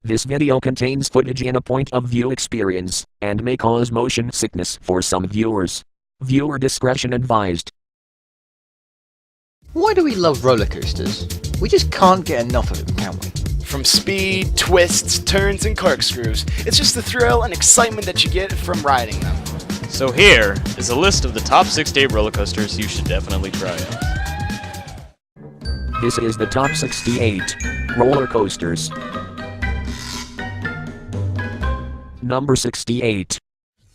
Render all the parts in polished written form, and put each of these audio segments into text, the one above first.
This video contains footage and a point of view experience, and may cause motion sickness for some viewers. Viewer discretion advised. Why do we love roller coasters? We just can't get enough of them, can we? From speed, twists, turns, and corkscrews, it's just the thrill and excitement that you get from riding them. So here is a list of the top 6-day roller coasters you should definitely try out. This is the top 68 roller coasters. Number 68.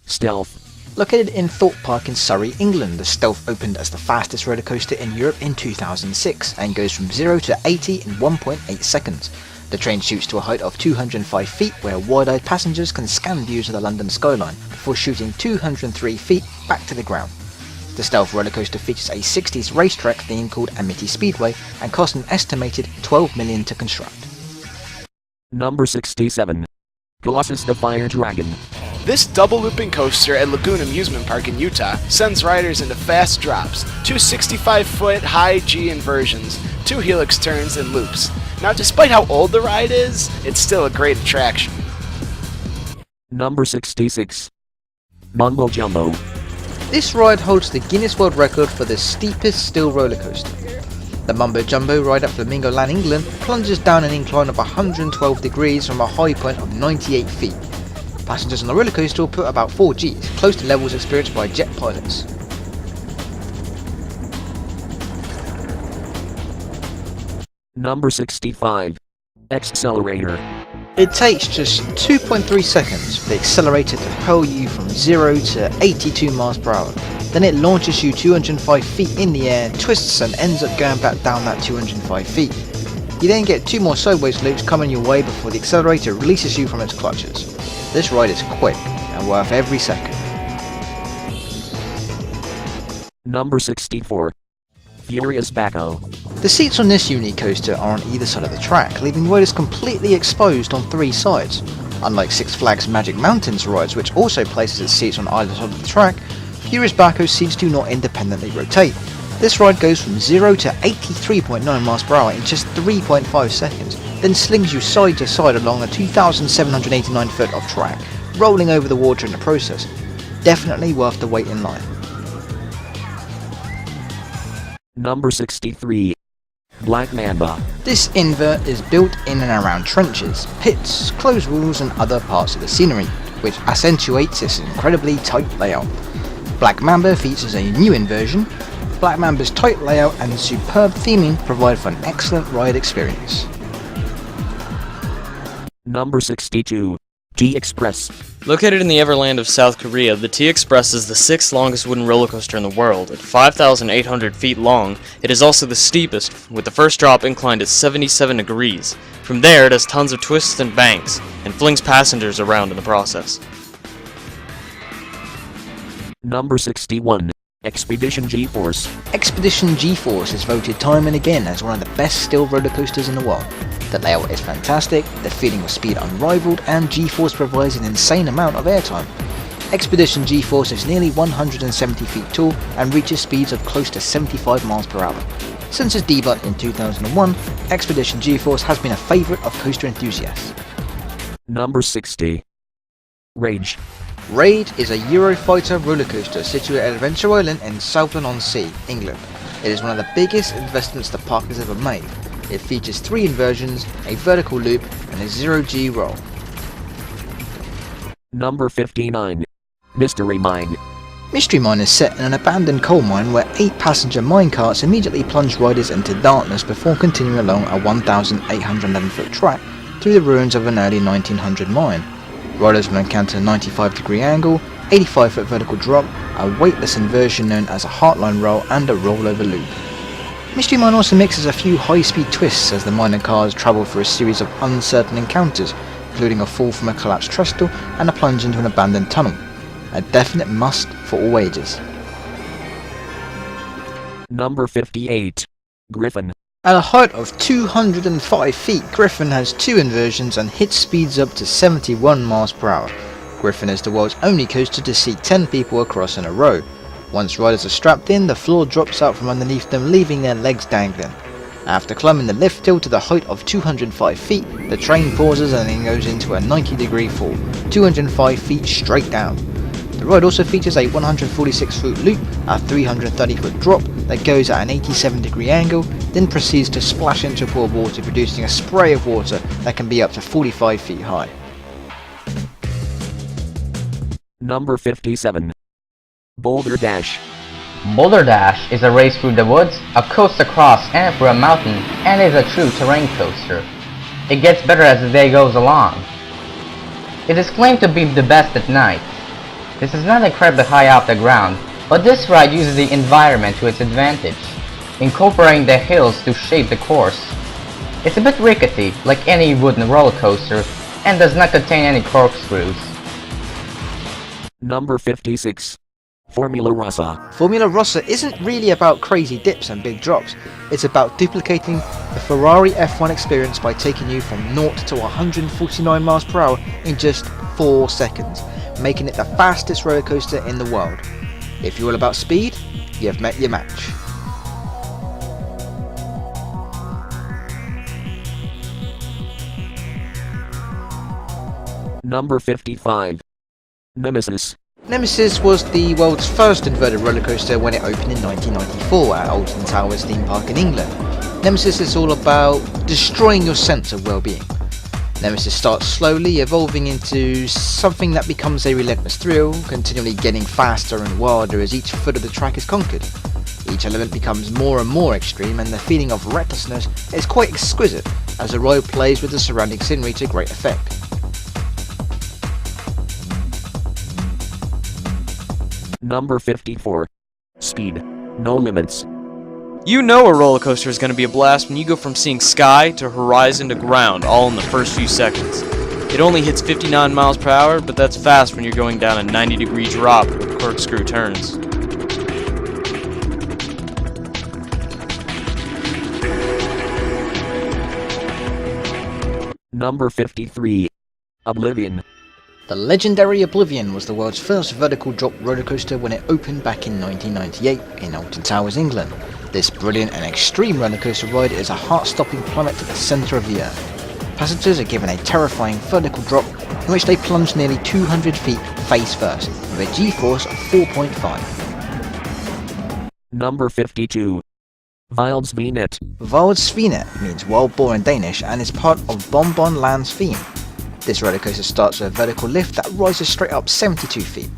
Stealth. Located in Thorpe Park in Surrey, England, the Stealth opened as the fastest roller coaster in Europe in 2006 and goes from 0 to 80 in 1.8 seconds. The train shoots to a height of 205 feet where wide-eyed passengers can scan views of the London skyline before shooting 203 feet back to the ground. The Stealth roller coaster features a 60s racetrack theme called Amity Speedway and cost an estimated $12 million to construct. Number 67. Colossus the Fire Dragon. This double-looping coaster at Lagoon Amusement Park in Utah sends riders into fast drops, 2 65-foot high G inversions, 2 helix turns, and loops. Now, despite how old the ride is, it's still a great attraction. Number 66. Mumbo Jumbo. This ride holds the Guinness World Record for the steepest steel roller coaster. The Mumbo Jumbo ride at Flamingo Land, England plunges down an incline of 112 degrees from a high point of 98 feet. Passengers on the roller coaster will put about 4 Gs, close to levels experienced by jet pilots. Number 65. Accelerator. It takes just 2.3 seconds for the accelerator to hurl you from 0 to 82 miles per hour. Then it launches you 205 feet in the air, twists and ends up going back down that 205 feet. You then get 2 more sideways loops coming your way before the accelerator releases you from its clutches. This ride is quick and worth every second. Number 64. Furious Backhoe. The seats on this unique coaster are on either side of the track, leaving riders completely exposed on 3 sides. Unlike Six Flags Magic Mountains rides, which also places its seats on either side of the track, Furious Backhoe seats do not independently rotate. This ride goes from 0 to 83.9 miles per hour in just 3.5 seconds, then slings you side to side along a 2,789 foot of track, rolling over the water in the process. Definitely worth the wait in line. Number 63. Black Mamba. This invert is built in and around trenches, pits, closed walls and other parts of the scenery, which accentuates its incredibly tight layout. Black Mamba features a new inversion. Black Mamba's tight layout and superb theming provide for an excellent ride experience. Number 62. T-Express. Located in the Everland of South Korea, the T-Express is the 6th longest wooden roller coaster in the world. At 5,800 feet long, it is also the steepest, with the first drop inclined at 77 degrees. From there, it has tons of twists and banks, and flings passengers around in the process. Number 61. Expedition G-Force. Expedition G-Force is voted time and again as one of the best steel roller coasters in the world. The layout is fantastic, the feeling of speed unrivaled, and G-Force provides an insane amount of airtime. Expedition G-Force is nearly 170 feet tall and reaches speeds of close to 75 miles per hour. Since its debut in 2001, Expedition G-Force has been a favourite of coaster enthusiasts. Number 60. Rage. Raid is a Eurofighter roller coaster situated at Adventure Island in Southend-on-Sea, England. It is one of the biggest investments the park has ever made. It features 3 inversions, a vertical loop, and a 0G roll. Number 59. Mystery Mine. Mystery Mine is set in an abandoned coal mine where 8 passenger minecarts immediately plunge riders into darkness before continuing along a 1,811 foot track through the ruins of an early 1900 mine. Riders will encounter a 95-degree angle, 85-foot vertical drop, a weightless inversion known as a heartline roll, and a rollover loop. Mystery Mine also mixes a few high-speed twists as the miner cars travel through a series of uncertain encounters, including a fall from a collapsed trestle and a plunge into an abandoned tunnel. A definite must for all ages. Number 58. Griffin. At a height of 205 feet, Griffin has 2 inversions and hits speeds up to 71 miles per hour. Griffin is the world's only coaster to seat 10 people across in a row. Once riders are strapped in, the floor drops out from underneath them, leaving their legs dangling. After climbing the lift hill to the height of 205 feet, the train pauses and then goes into a 90-degree fall, 205 feet straight down. The ride also features a 146-foot loop, a 330-foot drop that goes at an 87-degree angle, then proceeds to splash into a pool of water, producing a spray of water that can be up to 45 feet high. Number 57. Boulder Dash. Boulder Dash is a race through the woods, a coast across and through a mountain, and is a true terrain coaster. It gets better as the day goes along. It is claimed to be the best at night. This is not incredibly high off the ground, but this ride uses the environment to its advantage, incorporating the hills to shape the course. It's a bit rickety, like any wooden roller coaster, and does not contain any corkscrews. Number 56. Formula Rossa. Formula Rossa isn't really about crazy dips and big drops, it's about duplicating the Ferrari F1 experience by taking you from 0 to 149 miles per hour in just 4 seconds, making it the fastest roller coaster in the world. If you're all about speed, you've met your match. Number 55. Nemesis. Nemesis was the world's first inverted roller coaster when it opened in 1994 at Alton Towers theme park in England. Nemesis is all about destroying your sense of well-being. Nemesis starts slowly, evolving into something that becomes a relentless thrill, continually getting faster and wilder as each foot of the track is conquered. Each element becomes more and more extreme, and the feeling of recklessness is quite exquisite as the ride plays with the surrounding scenery to great effect. Number 54. Speed. No limits. You know a roller coaster is going to be a blast when you go from seeing sky to horizon to ground all in the first few seconds. It only hits 59 miles per hour, but that's fast when you're going down a 90-degree drop with corkscrew turns. Number 53. Oblivion. The legendary Oblivion was the world's first vertical drop roller coaster when it opened back in 1998 in Alton Towers, England. This brilliant and extreme roller coaster ride is a heart-stopping plummet to the centre of the earth. Passengers are given a terrifying vertical drop in which they plunge nearly 200 feet face first with a G-force of 4.5. Number 52. Wildsvinet. Wildsvinet means wild boar in Danish and is part of Bon Bon Land's theme. This roller coaster starts with a vertical lift that rises straight up 72 feet.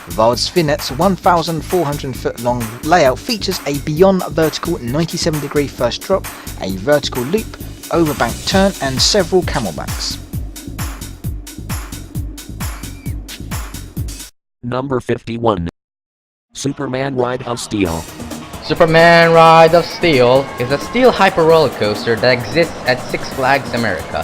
Wildsvinet's 1,400 foot long layout features a beyond vertical 97-degree first drop, a vertical loop, overbank turn and several camelbacks. Number 51. Superman Ride of Steel. Superman Ride of Steel is a steel hyper roller coaster that exists at Six Flags America.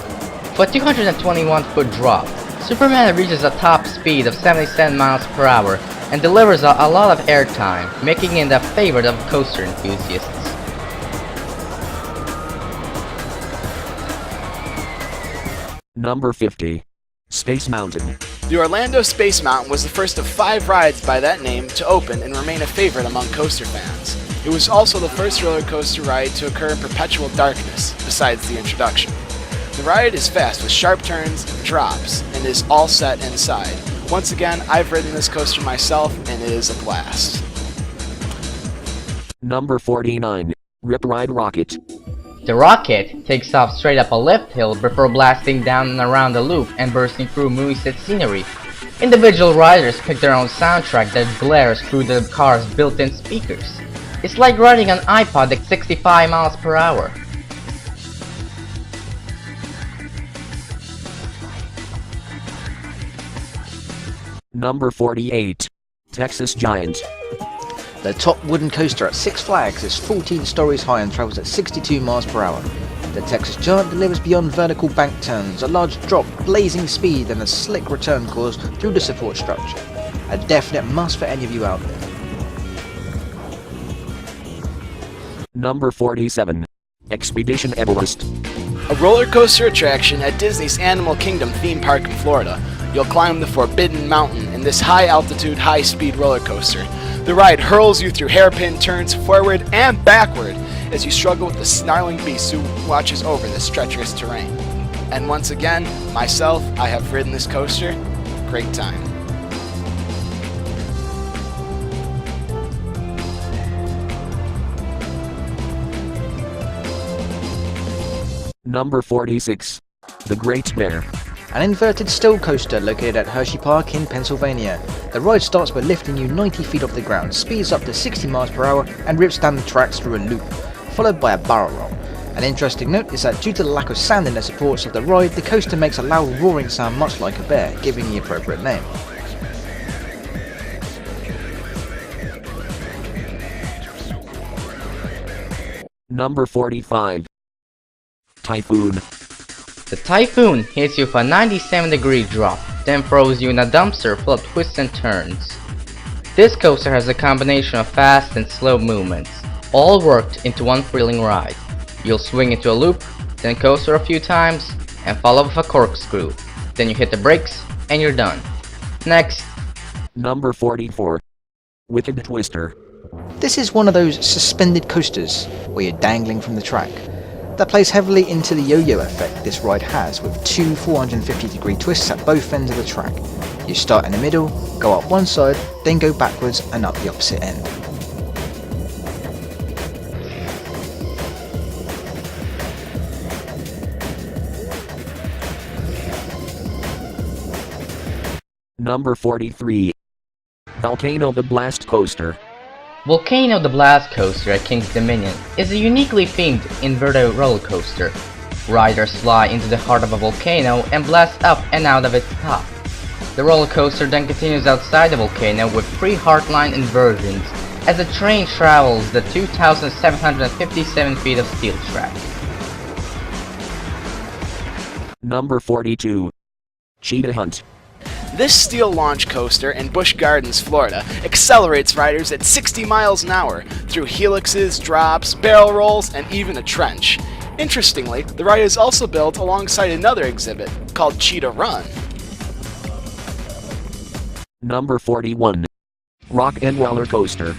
For a 221-foot drop, Superman reaches a top speed of 77 miles per hour and delivers a lot of airtime, making it a favorite of coaster enthusiasts. Number 50. Space Mountain. The Orlando Space Mountain was the first of 5 rides by that name to open and remain a favorite among coaster fans. It was also the first roller coaster ride to occur in perpetual darkness, besides the introduction. The ride is fast with sharp turns, drops, and is all set inside. Once again, I've ridden this coaster myself, and it is a blast. Number 49. Rip Ride Rocket. The rocket takes off straight up a lift hill before blasting down and around the loop and bursting through moonset scenery. Individual riders pick their own soundtrack that blares through the car's built-in speakers. It's like riding an iPod at 65 miles per hour. Number 48. Texas Giant. The top wooden coaster at Six Flags is 14 stories high and travels at 62 miles per hour. The Texas Giant delivers beyond vertical bank turns, a large drop, blazing speed and a slick return course through the support structure. A definite must for any of you out there. Number 47. Expedition Everest. A roller coaster attraction at Disney's Animal Kingdom theme park in Florida. You'll climb the Forbidden Mountain in this high-altitude, high-speed roller coaster. The ride hurls you through hairpin turns forward and backward, as you struggle with the snarling beast who watches over this treacherous terrain. And once again, myself, I have ridden this coaster. Great time. Number 46. The Great Bear. An inverted still coaster located at Hershey Park in Pennsylvania. The ride starts by lifting you 90 feet off the ground, speeds up to 60 miles per hour, and rips down the tracks through a loop, followed by a barrel roll. An interesting note is that due to the lack of sand in the supports of the ride, the coaster makes a loud roaring sound much like a bear, giving the appropriate name. Number 45. Typhoon. The Typhoon hits you with a 97-degree drop, then throws you in a dumpster full of twists and turns. This coaster has a combination of fast and slow movements, all worked into one thrilling ride. You'll swing into a loop, then coaster a few times, and follow with a corkscrew. Then you hit the brakes, and you're done. Next. Number 44. Wicked Twister. This is one of those suspended coasters, where you're dangling from the track. That plays heavily into the yo-yo effect this ride has, with two 450-degree twists at both ends of the track. You start in the middle, go up one side, then go backwards and up the opposite end. Number 43. Volcano the Blast Coaster. Volcano the Blast Coaster at King's Dominion is a uniquely themed inverted roller coaster. Riders fly into the heart of a volcano and blast up and out of its top. The roller coaster then continues outside the volcano with 3 hardline inversions as the train travels the 2,757 feet of steel track. Number 42. Cheetah Hunt. This steel launch coaster in Busch Gardens, Florida, accelerates riders at 60 miles an hour through helixes, drops, barrel rolls, and even a trench. Interestingly, the ride is also built alongside another exhibit called Cheetah Run. Number 41. Rock and Roller Coaster.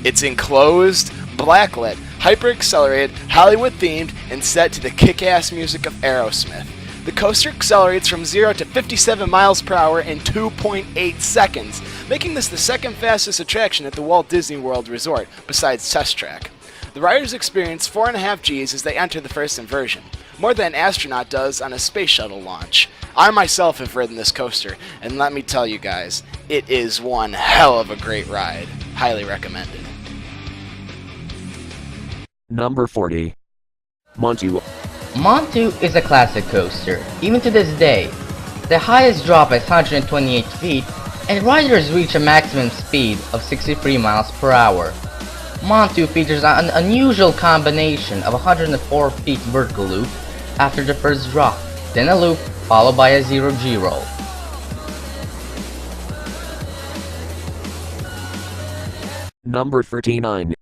It's enclosed, blacklit, hyper-accelerated, Hollywood-themed, and set to the kick-ass music of Aerosmith. The coaster accelerates from 0 to 57 miles per hour in 2.8 seconds, making this the second fastest attraction at the Walt Disney World Resort, besides Test Track. The riders experience 4.5 Gs as they enter the first inversion, more than an astronaut does on a space shuttle launch. I myself have ridden this coaster, and let me tell you guys, it is one hell of a great ride. Highly recommended. Number 40. Montu. Montu is a classic coaster, even to this day. The highest drop is 128 feet, and riders reach a maximum speed of 63 miles per hour. Montu features an unusual combination of 104 feet vertical loop after the first drop, then a loop followed by a 0G roll. Number 39.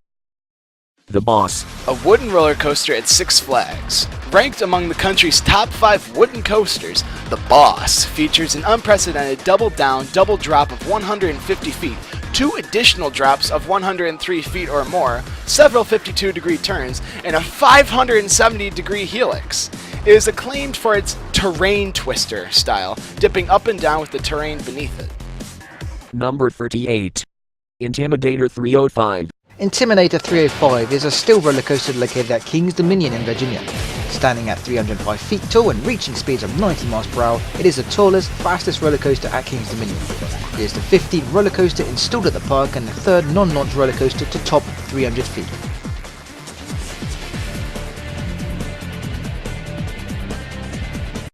The Boss. A wooden roller coaster at Six Flags. Ranked among the country's top 5 wooden coasters, The Boss features an unprecedented double down, double drop of 150 feet, 2 additional drops of 103 feet or more, several 52-degree turns, and a 570-degree helix. It is acclaimed for its terrain twister style, dipping up and down with the terrain beneath it. Number 38. Intimidator 305. Intimidator 305 is a steel roller coaster located at King's Dominion in Virginia. Standing at 305 feet tall and reaching speeds of 90 miles per hour, it is the tallest, fastest roller coaster at King's Dominion. It is the 15th roller coaster installed at the park and the 3rd non-launch roller coaster to top 300 feet.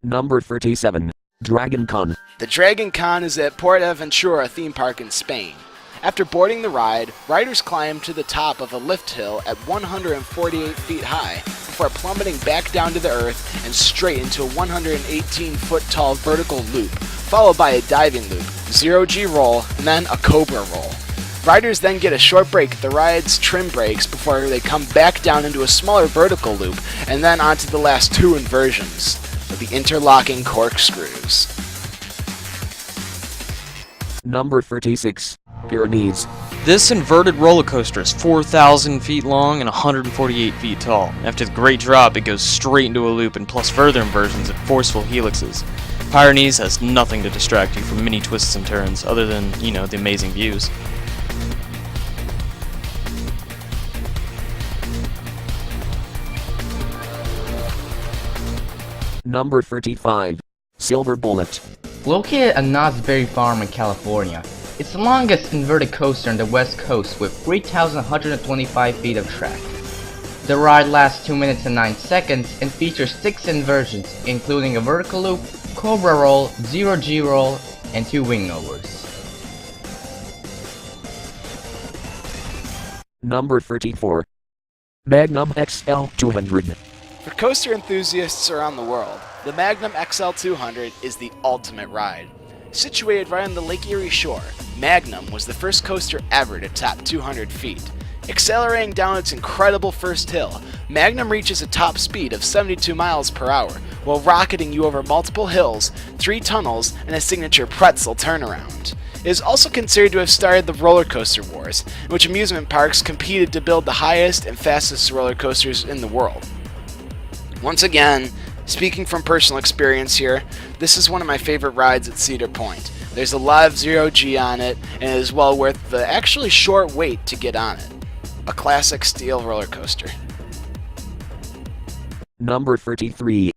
Number 37. Dragon Con. The Dragon Con is at Portaventura theme park in Spain. After boarding the ride, riders climb to the top of a lift hill at 148 feet high before plummeting back down to the earth and straight into a 118-foot tall vertical loop, followed by a diving loop, 0G roll, and then a cobra roll. Riders then get a short break at the ride's trim brakes before they come back down into a smaller vertical loop and then onto the last 2 inversions with the interlocking corkscrews. Number 36. Pyrenees. This inverted roller coaster is 4,000 feet long and 148 feet tall. After the great drop, it goes straight into a loop and plus further inversions and forceful helixes. Pyrenees has nothing to distract you from many twists and turns, other than, the amazing views. Number 35. Silver Bullet. Located at Knott's Berry Farm in California, it's the longest inverted coaster on the west coast with 3,125 feet of track. The ride lasts 2 minutes and 9 seconds and features 6 inversions, including a vertical loop, cobra roll, zero G roll, and 2 wingovers. Number 34. Magnum XL 200. For coaster enthusiasts around the world, the Magnum XL 200 is the ultimate ride. Situated right on the Lake Erie shore, Magnum was the first coaster ever to top 200 feet. Accelerating down its incredible first hill, Magnum reaches a top speed of 72 miles per hour, while rocketing you over multiple hills, 3 tunnels, and a signature pretzel turnaround. It is also considered to have started the roller coaster wars, in which amusement parks competed to build the highest and fastest roller coasters in the world. Once again, speaking from personal experience here, this is one of my favorite rides at Cedar Point. There's a lot of zero G on it, and it is well worth the actually short wait to get on it. A classic steel roller coaster. Number 33.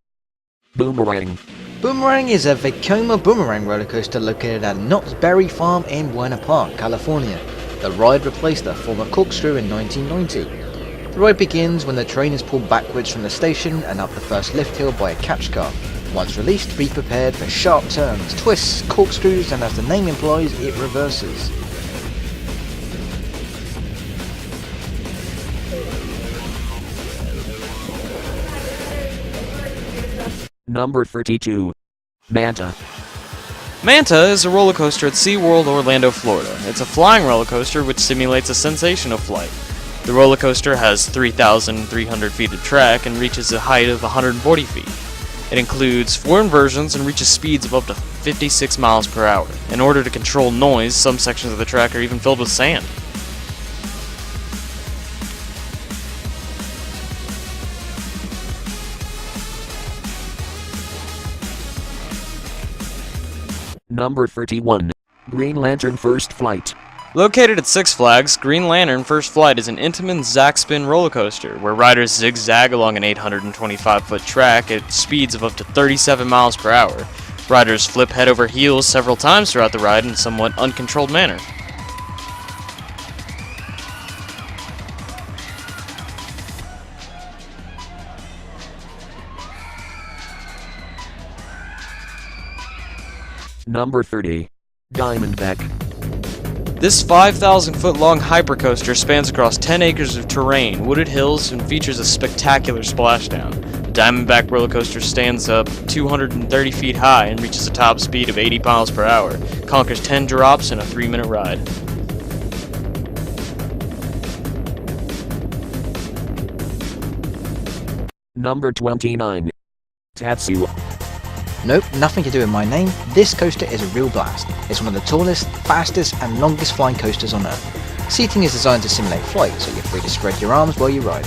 Boomerang. Boomerang is a Vekoma boomerang roller coaster located at Knott's Berry Farm in Buena Park, California. The ride replaced the former corkscrew in 1990. The ride begins when the train is pulled backwards from the station and up the first lift hill by a catch car. Once released, be prepared for sharp turns, twists, corkscrews, and as the name implies, it reverses. Number 32. Manta. Manta is a roller coaster at SeaWorld, Orlando, Florida. It's a flying roller coaster which simulates a sensation of flight. The roller coaster has 3,300 feet of track and reaches a height of 140 feet. It includes 4 inversions and reaches speeds of up to 56 miles per hour. In order to control noise, some sections of the track are even filled with sand. Number 31. Green Lantern First Flight. Located at Six Flags, Green Lantern First Flight is an Intamin Zack-Spin roller coaster where riders zigzag along an 825-foot track at speeds of up to 37 miles per hour. Riders flip head over heels several times throughout the ride in a somewhat uncontrolled manner. Number 30. Diamondback. This 5,000-foot long hypercoaster spans across 10 acres of terrain, wooded hills, and features a spectacular splashdown. The Diamondback roller coaster stands up 230 feet high and reaches a top speed of 80 miles per hour, conquers 10 drops in a 3-minute ride. Number 29. Tatsu. Nope, nothing to do with my name. This coaster is a real blast. It's one of the tallest, fastest and longest flying coasters on Earth. Seating is designed to simulate flight, so you're free to spread your arms while you ride.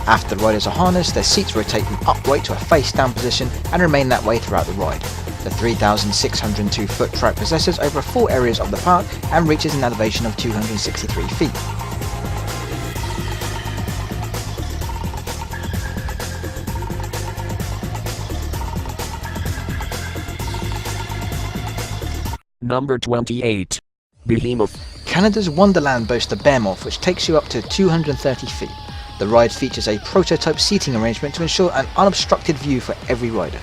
After the riders are harnessed, their seats rotate from upright to a face-down position and remain that way throughout the ride. The 3,602-foot track possesses over 4 areas of the park and reaches an elevation of 263 feet. Number 28. Behemoth. Canada's Wonderland boasts the Behemoth, which takes you up to 230 feet. The ride features a prototype seating arrangement to ensure an unobstructed view for every rider.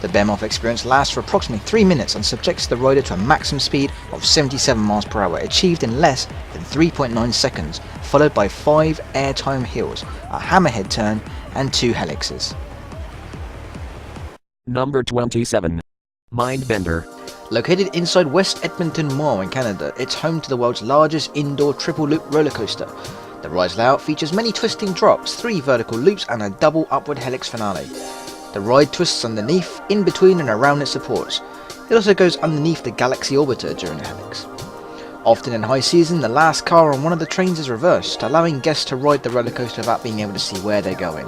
The Behemoth experience lasts for approximately 3 minutes and subjects the rider to a maximum speed of 77 miles per hour, achieved in less than 3.9 seconds, followed by 5 airtime hills, a hammerhead turn, and 2 helixes. Number 27. Mindbender. Located inside West Edmonton Mall in Canada, it's home to the world's largest indoor triple loop roller coaster. The ride's layout features many twisting drops, 3 vertical loops and a double upward helix finale. The ride twists underneath, in between and around its supports. It also goes underneath the Galaxy Orbiter during the helix. Often in high season, the last car on one of the trains is reversed, allowing guests to ride the roller coaster without being able to see where they're going.